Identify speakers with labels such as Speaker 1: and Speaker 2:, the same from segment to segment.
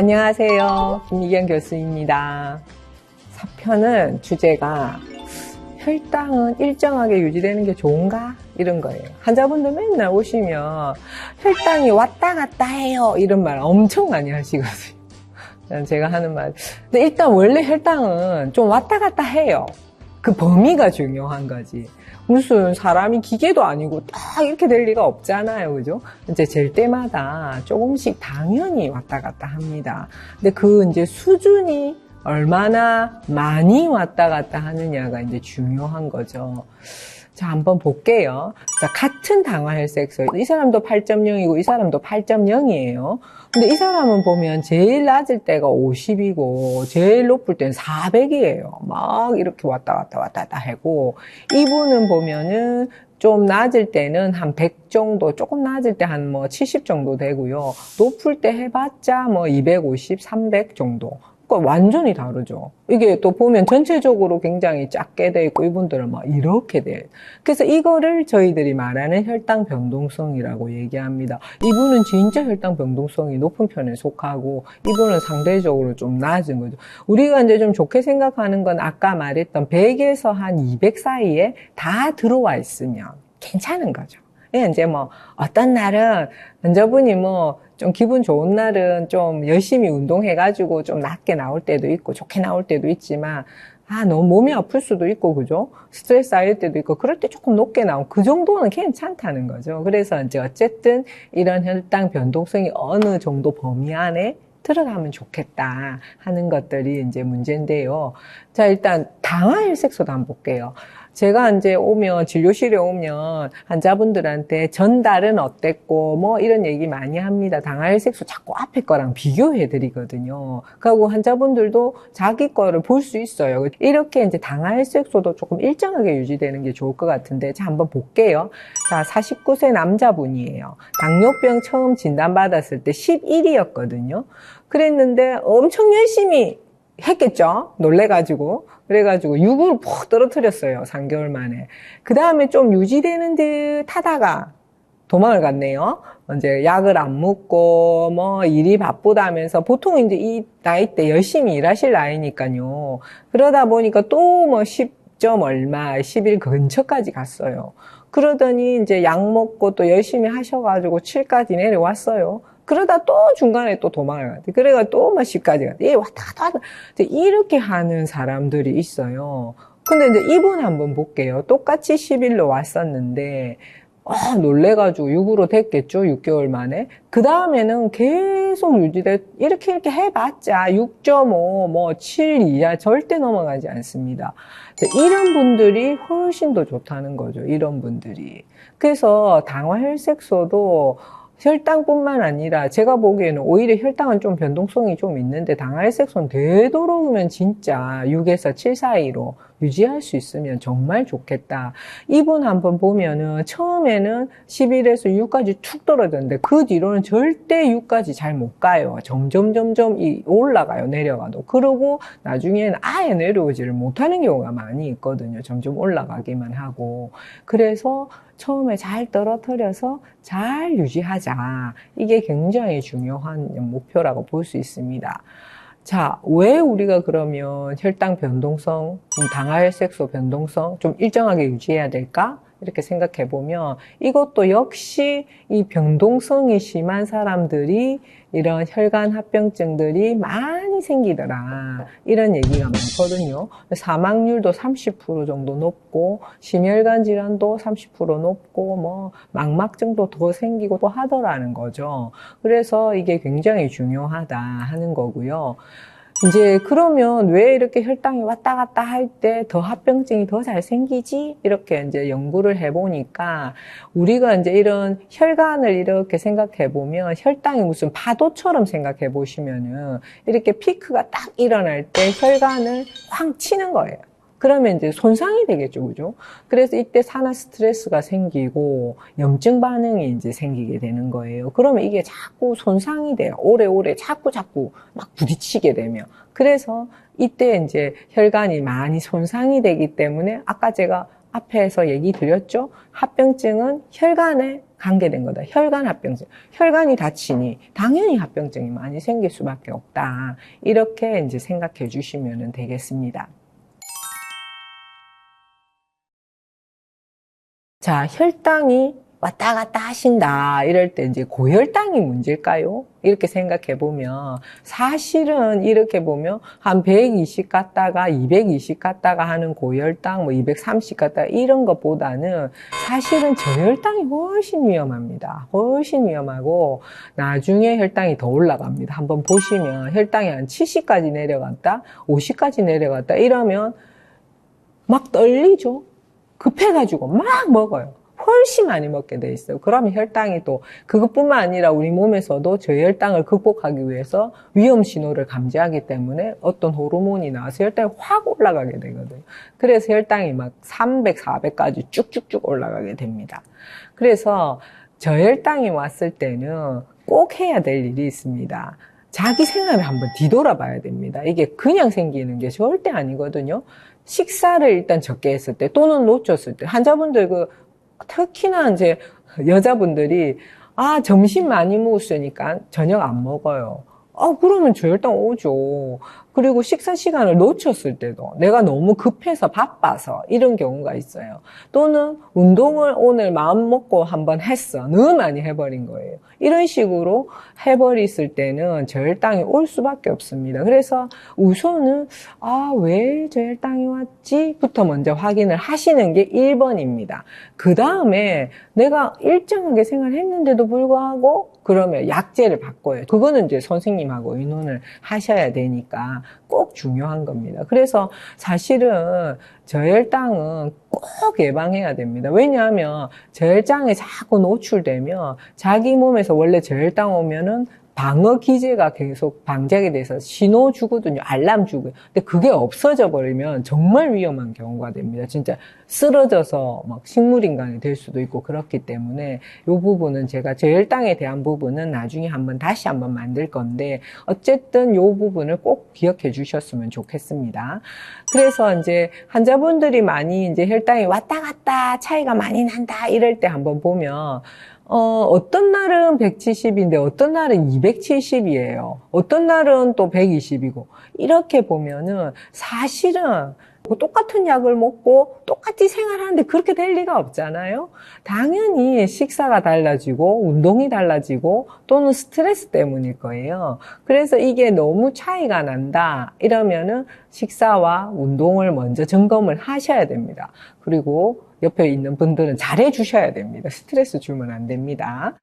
Speaker 1: 안녕하세요. 김미경 교수입니다. 4편은 주제가 혈당은 일정하게 유지되는 게 좋은가? 이런 거예요. 환자분들 맨날 오시면 혈당이 왔다 갔다 해요. 이런 말 엄청 많이 하시거든요. 제가 하는 말. 근데 일단 원래 혈당은 좀 왔다 갔다 해요. 그 범위가 중요한 거지. 무슨 사람이 기계도 아니고 딱 이렇게 될 리가 없잖아요. 그죠? 이제 잴 때마다 조금씩 당연히 왔다 갔다 합니다. 근데 그 이제 수준이 얼마나 많이 왔다 갔다 하느냐가 이제 중요한 거죠. 자, 한번 볼게요. 자, 같은 당화혈색소. 이 사람도 8.0이고 이 사람도 8.0이에요. 근데 이 사람은 보면 제일 낮을 때가 50이고 제일 높을 때는 400이에요. 막 이렇게 왔다 갔다 하고, 이분은 보면은 좀 낮을 때는 한 100 정도, 조금 낮을 때 한 뭐 70 정도 되고요. 높을 때 해봤자 뭐 250, 300 정도. 그러니까 완전히 다르죠. 이게 또 보면 전체적으로 굉장히 작게 돼 있고 이분들은 막 이렇게 돼. 그래서 이거를 저희들이 말하는 혈당 변동성이라고 얘기합니다. 이분은 진짜 혈당 변동성이 높은 편에 속하고 이분은 상대적으로 좀 낮은 거죠. 우리가 이제 좀 좋게 생각하는 건 아까 말했던 100에서 한 200 사이에 다 들어와 있으면 괜찮은 거죠. 이제 뭐 어떤 날은 환자분이 뭐 좀 기분 좋은 날은 좀 열심히 운동해가지고 좀 낮게 나올 때도 있고 좋게 나올 때도 있지만 너무 몸이 아플 수도 있고 그죠? 스트레스 쌓일 때도 있고 그럴 때 조금 높게 나오고 그 정도는 괜찮다는 거죠. 그래서 이제 어쨌든 이런 혈당 변동성이 어느 정도 범위 안에 들어가면 좋겠다 하는 것들이 이제 문제인데요. 자, 일단 당화혈색소도 한번 볼게요. 제가 이제 진료실에 오면 환자분들한테 전달은 어땠고, 뭐 이런 얘기 많이 합니다. 당화혈색소 자꾸 앞에 거랑 비교해 드리거든요. 그리고 환자분들도 자기 거를 볼 수 있어요. 이렇게 이제 당화혈색소도 조금 일정하게 유지되는 게 좋을 것 같은데, 자, 한번 볼게요. 자, 49세 남자분이에요. 당뇨병 처음 진단받았을 때 11이었거든요. 그랬는데 엄청 열심히 했겠죠? 놀래가지고. 그래가지고 6으로 푹 떨어뜨렸어요. 3개월 만에. 그 다음에 좀 유지되는 듯 하다가 도망을 갔네요. 이제 약을 안 먹고 뭐 일이 바쁘다면서 보통 이제 이 나이 때 열심히 일하실 나이니까요. 그러다 보니까 또 뭐 10점 얼마, 10일 근처까지 갔어요. 그러더니 이제 약 먹고 또 열심히 하셔가지고 7까지 내려왔어요. 그러다 또 중간에 또 도망을 갔대. 그래가 또 막 10까지 갔대. 왔다 갔다. 이렇게 하는 사람들이 있어요. 근데 이제 이분 한번 볼게요. 똑같이 10일로 왔었는데, 놀래가지고 6으로 됐겠죠? 6개월 만에. 그 다음에는 계속 유지돼, 이렇게 해봤자 6.5, 뭐 7 이하 절대 넘어가지 않습니다. 이런 분들이 훨씬 더 좋다는 거죠. 이런 분들이. 그래서 당화혈색소도 혈당뿐만 아니라 제가 보기에는 오히려 혈당은 좀 변동성이 좀 있는데 당화혈색소는 되도록이면 진짜 6에서 7 사이로 유지할 수 있으면 정말 좋겠다. 이분 한번 보면은 처음에는 11에서 6까지 툭 떨어졌는데 그 뒤로는 절대 6까지 잘 못 가요. 점점 올라가요. 내려가도. 그러고 나중에는 아예 내려오지를 못하는 경우가 많이 있거든요. 점점 올라가기만 하고. 그래서 처음에 잘 떨어뜨려서 잘 유지하자. 이게 굉장히 중요한 목표라고 볼 수 있습니다. 자, 왜 우리가 그러면 혈당 변동성, 당화혈색소 변동성 좀 일정하게 유지해야 될까? 이렇게 생각해 보면 이것도 역시 이 변동성이 심한 사람들이 이런 혈관 합병증들이 많이 생기더라. 이런 얘기가 많거든요. 사망률도 30% 정도 높고 심혈관 질환도 30% 높고 뭐 망막증도 더 생기고 또 하더라는 거죠. 그래서 이게 굉장히 중요하다 하는 거고요. 이제 그러면 왜 이렇게 혈당이 왔다 갔다 할 때 더 합병증이 더 잘 생기지? 이렇게 이제 연구를 해보니까 우리가 이제 이런 혈관을 이렇게 생각해 보면 혈당이 무슨 파도처럼 생각해 보시면은 이렇게 피크가 딱 일어날 때 혈관을 확 치는 거예요. 그러면 이제 손상이 되겠죠, 그죠? 그래서 이때 산화 스트레스가 생기고 염증 반응이 이제 생기게 되는 거예요. 그러면 이게 자꾸 손상이 돼요. 오래오래 자꾸 막 부딪히게 되면. 그래서 이때 이제 혈관이 많이 손상이 되기 때문에 아까 제가 앞에서 얘기 드렸죠? 합병증은 혈관에 관계된 거다. 혈관 합병증. 혈관이 다치니 당연히 합병증이 많이 생길 수밖에 없다. 이렇게 이제 생각해 주시면 되겠습니다. 자, 혈당이 왔다 갔다 하신다. 이럴 때 이제 고혈당이 문제일까요? 이렇게 생각해 보면 사실은 이렇게 보면 한 120 갔다가 220 갔다가 하는 고혈당, 뭐 230 갔다가 이런 것보다는 사실은 저혈당이 훨씬 위험합니다. 훨씬 위험하고 나중에 혈당이 더 올라갑니다. 한번 보시면 혈당이 한 70까지 내려갔다, 50까지 내려갔다 이러면 막 떨리죠. 급해가지고 막 먹어요. 훨씬 많이 먹게 돼 있어요. 그러면 혈당이 또 그것뿐만 아니라 우리 몸에서도 저혈당을 극복하기 위해서 위험 신호를 감지하기 때문에 어떤 호르몬이 나와서 혈당이 확 올라가게 되거든요. 그래서 혈당이 막 300, 400까지 쭉쭉쭉 올라가게 됩니다. 그래서 저혈당이 왔을 때는 꼭 해야 될 일이 있습니다. 자기 생활을 한번 뒤돌아봐야 됩니다. 이게 그냥 생기는 게 절대 아니거든요. 식사를 일단 적게 했을 때 또는 놓쳤을 때 환자분들 특히나 이제 여자분들이 점심 많이 먹었으니까 저녁 안 먹어요. 그러면 저혈당 오죠. 그리고 식사 시간을 놓쳤을 때도 내가 너무 급해서 바빠서 이런 경우가 있어요. 또는 운동을 오늘 마음 먹고 한번 했어. 너무 많이 해버린 거예요. 이런 식으로 해버렸을 때는 저혈당이 올 수밖에 없습니다. 그래서 우선은 왜 저혈당이 왔지? 부터 먼저 확인을 하시는 게 1번입니다. 그 다음에 내가 일정하게 생활했는데도 불구하고 그러면 약제를 바꿔요. 그거는 이제 선생님하고 의논을 하셔야 되니까 꼭 중요한 겁니다. 그래서 사실은 저혈당은 꼭 예방해야 됩니다. 왜냐하면 저혈당에 자꾸 노출되면 자기 몸에서 원래 저혈당 오면은 방어 기제가 계속 방지하게 돼서 신호 주거든요. 알람 주고요. 근데 그게 없어져 버리면 정말 위험한 경우가 됩니다. 진짜 쓰러져서 막 식물인간이 될 수도 있고 그렇기 때문에 이 부분은 제가 저혈당에 대한 부분은 나중에 다시 한번 만들 건데 어쨌든 이 부분을 꼭 기억해 주셨으면 좋겠습니다. 그래서 이제 환자분들이 많이 이제 혈당이 왔다 갔다 차이가 많이 난다 이럴 때 한번 보면 어떤 날은 170인데 어떤 날은 270이에요. 어떤 날은 또 120이고 이렇게 보면은 사실은 똑같은 약을 먹고 똑같이 생활하는데 그렇게 될 리가 없잖아요. 당연히 식사가 달라지고 운동이 달라지고 또는 스트레스 때문일 거예요. 그래서 이게 너무 차이가 난다 이러면은 식사와 운동을 먼저 점검을 하셔야 됩니다. 그리고 옆에 있는 분들은 잘해 주셔야 됩니다. 스트레스 주면 안 됩니다.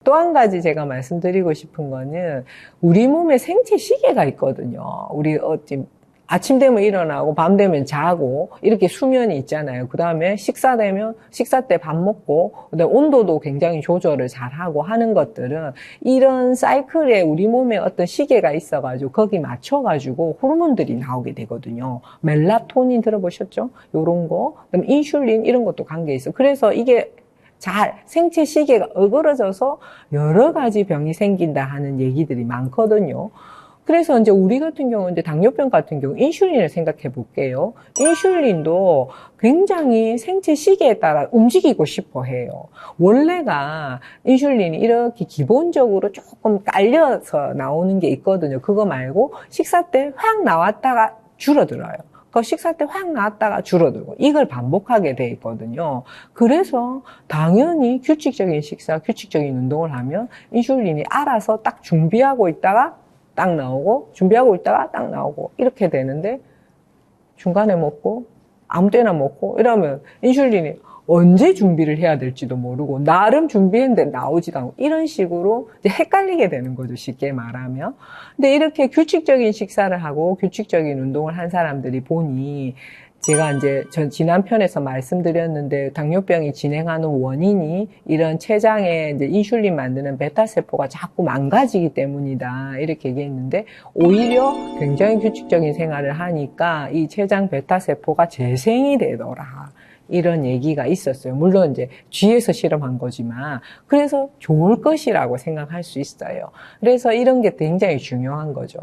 Speaker 1: 또 한 가지 제가 말씀드리고 싶은 거는 우리 몸에 생체 시계가 있거든요. 우리 아침 되면 일어나고 밤 되면 자고 이렇게 수면이 있잖아요. 그 다음에 식사 때 밥 먹고 그다음에 온도도 굉장히 조절을 잘하고 하는 것들은 이런 사이클에 우리 몸에 어떤 시계가 있어가지고 거기 맞춰가지고 호르몬들이 나오게 되거든요. 멜라토닌 들어보셨죠? 요런 거, 그다음에 인슐린 이런 것도 관계 있어요. 그래서 이게 생체 시계가 어그러져서 여러 가지 병이 생긴다 하는 얘기들이 많거든요. 그래서 이제 우리 같은 경우, 이제 당뇨병 같은 경우, 인슐린을 생각해 볼게요. 인슐린도 굉장히 생체 시계에 따라 움직이고 싶어 해요. 원래가 인슐린이 이렇게 기본적으로 조금 깔려서 나오는 게 있거든요. 그거 말고 식사 때 확 나왔다가 줄어들어요. 그 식사 때 확 나왔다가 줄어들고 이걸 반복하게 돼 있거든요. 그래서 당연히 규칙적인 식사, 규칙적인 운동을 하면 인슐린이 알아서 딱 준비하고 있다가 딱 나오고 준비하고 있다가 딱 나오고 이렇게 되는데 중간에 먹고 아무 때나 먹고 이러면 인슐린이 언제 준비를 해야 될지도 모르고 나름 준비했는데 나오지도 않고 이런 식으로 이제 헷갈리게 되는 거죠. 쉽게 말하면. 근데 이렇게 규칙적인 식사를 하고 규칙적인 운동을 한 사람들이 보니 제가 이제 지난 편에서 말씀드렸는데 당뇨병이 진행하는 원인이 이런 췌장에 이제 인슐린 만드는 베타세포가 자꾸 망가지기 때문이다. 이렇게 얘기했는데 오히려 굉장히 규칙적인 생활을 하니까 이 췌장 베타세포가 재생이 되더라. 이런 얘기가 있었어요. 물론 이제 쥐에서 실험한 거지만 그래서 좋을 것이라고 생각할 수 있어요. 그래서 이런 게 굉장히 중요한 거죠.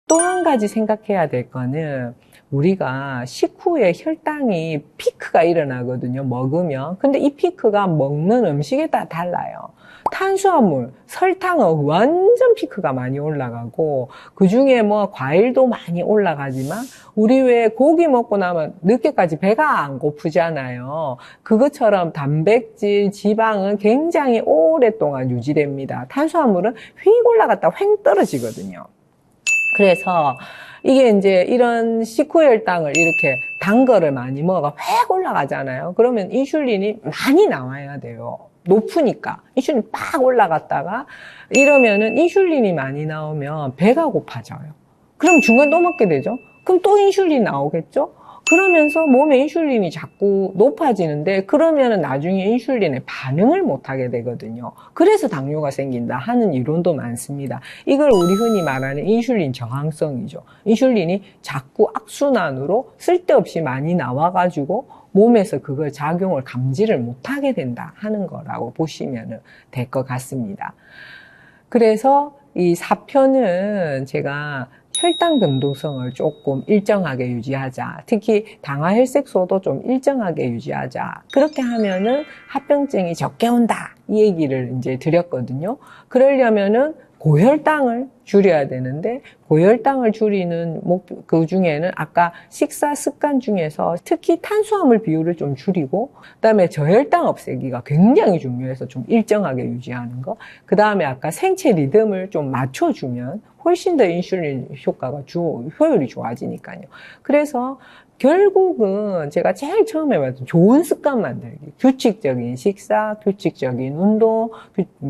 Speaker 1: 또 한 가지 생각해야 될 거는 우리가 식후에 혈당이 피크가 일어나거든요. 먹으면. 근데 이 피크가 먹는 음식에 따라 달라요. 탄수화물, 설탕은 완전 피크가 많이 올라가고 그중에 뭐 과일도 많이 올라가지만 우리 왜 고기 먹고 나면 늦게까지 배가 안 고프잖아요. 그것처럼 단백질, 지방은 굉장히 오랫동안 유지됩니다. 탄수화물은 휙 올라갔다 횡 떨어지거든요. 그래서 이게 이제 이런 식후 혈당을 이렇게 단 거를 많이 먹어가 획 올라가잖아요. 그러면 인슐린이 많이 나와야 돼요. 높으니까 인슐린이 빡 올라갔다가 이러면은 인슐린이 많이 나오면 배가 고파져요. 그럼 중간 또 먹게 되죠. 그럼 또 인슐린 나오겠죠. 그러면서 몸에 인슐린이 자꾸 높아지는데 그러면은 나중에 인슐린에 반응을 못 하게 되거든요. 그래서 당뇨가 생긴다 하는 이론도 많습니다. 이걸 우리 흔히 말하는 인슐린 저항성이죠. 인슐린이 자꾸 악순환으로 쓸데없이 많이 나와가지고 몸에서 그걸 작용을 감지를 못하게 된다 하는 거라고 보시면 될 것 같습니다. 그래서 이 4편은 제가 혈당 변동성을 조금 일정하게 유지하자. 특히 당화혈색소도 좀 일정하게 유지하자. 그렇게 하면은 합병증이 적게 온다. 이 얘기를 이제 드렸거든요. 그러려면은 고혈당을 줄여야 되는데 고혈당을 줄이는 그 중에는 아까 식사 습관 중에서 특히 탄수화물 비율을 좀 줄이고 그다음에 저혈당 없애기가 굉장히 중요해서 좀 일정하게 유지하는 거. 그다음에 아까 생체 리듬을 좀 맞춰주면 훨씬 더 인슐린 효과가 효율이 좋아지니까요. 그래서 결국은 제가 제일 처음에 말했던 좋은 습관 만들기. 규칙적인 식사, 규칙적인 운동,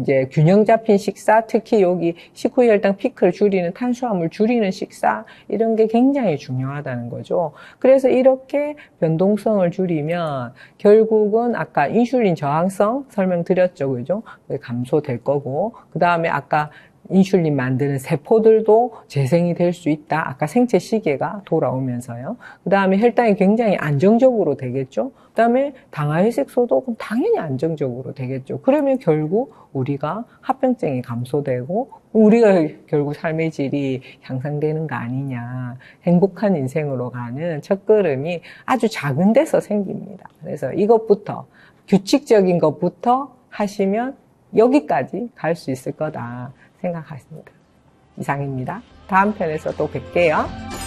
Speaker 1: 이제 균형 잡힌 식사, 특히 여기 식후 혈당 피크를 줄이는 탄수화물 줄이는 식사, 이런 게 굉장히 중요하다는 거죠. 그래서 이렇게 변동성을 줄이면 결국은 아까 인슐린 저항성 설명드렸죠. 그죠? 감소될 거고, 그 다음에 아까 인슐린 만드는 세포들도 재생이 될 수 있다. 아까 생체 시계가 돌아오면서요. 그 다음에 혈당이 굉장히 안정적으로 되겠죠. 그 다음에 당화혈색소도 그럼 당연히 안정적으로 되겠죠. 그러면 결국 우리가 합병증이 감소되고 우리가 결국 삶의 질이 향상되는 거 아니냐. 행복한 인생으로 가는 첫걸음이 아주 작은 데서 생깁니다. 그래서 이것부터 규칙적인 것부터 하시면 여기까지 갈 수 있을 거다 생각하십니다. 이상입니다. 다음 편에서 또 뵐게요.